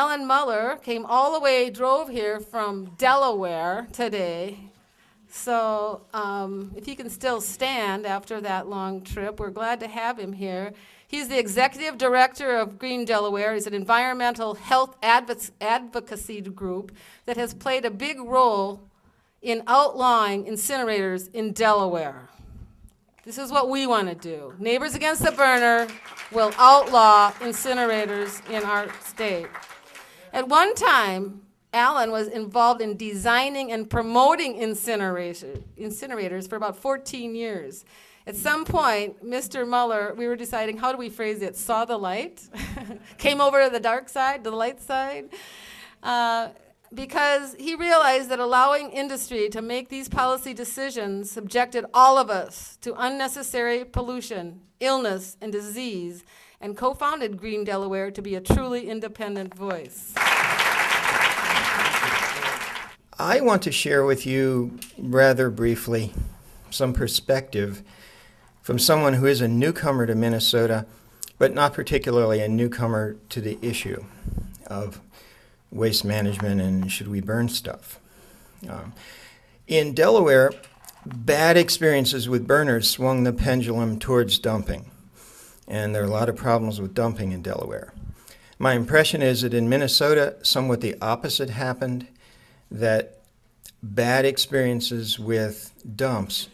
Allan Muller came all the way, drove here from Delaware today. So if he can still stand after that long trip, we're glad to have him here. He's the executive director of Green Delaware. He's an environmental health advocacy group that has played a big role in outlawing incinerators in Delaware. This is what we want to do. Neighbors Against the Burner will outlaw incinerators in our state. At one time, Allan was involved in designing and promoting incinerators for about 14 years. At some point, Mr. Muller, we were deciding, how do we phrase it? Saw the light? Came over to the dark side, to the light side? Because he realized that allowing industry to make these policy decisions subjected all of us to unnecessary pollution, illness, and disease, and co-founded Green Delaware to be a truly independent voice. I want to share with you rather briefly some perspective from someone who is a newcomer to Minnesota, but not particularly a newcomer to the issue of waste management and should we burn stuff. In Delaware, bad experiences with burners swung the pendulum towards dumping, and there are a lot of problems with dumping in Delaware. My impression is that in Minnesota, somewhat the opposite happened, that bad experiences with dumps,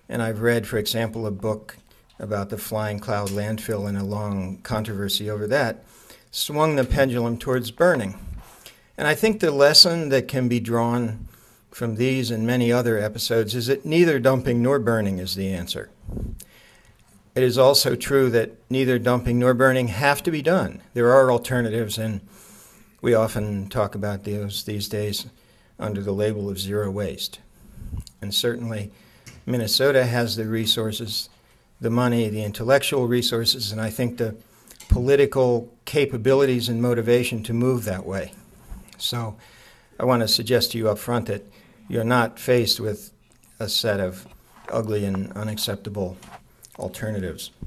and I've read, for example, a book about the Flying Cloud landfill and a long controversy over that, swung the pendulum towards burning. And I think the lesson that can be drawn from these and many other episodes is that neither dumping nor burning is the answer. It is also true that neither dumping nor burning have to be done. There are alternatives, and we often talk about those these days under the label of zero waste. And certainly Minnesota has the resources, the money, the intellectual resources, and I think the political capabilities and motivation to move that way. So I want to suggest to you up front that you're not faced with a set of ugly and unacceptable alternatives.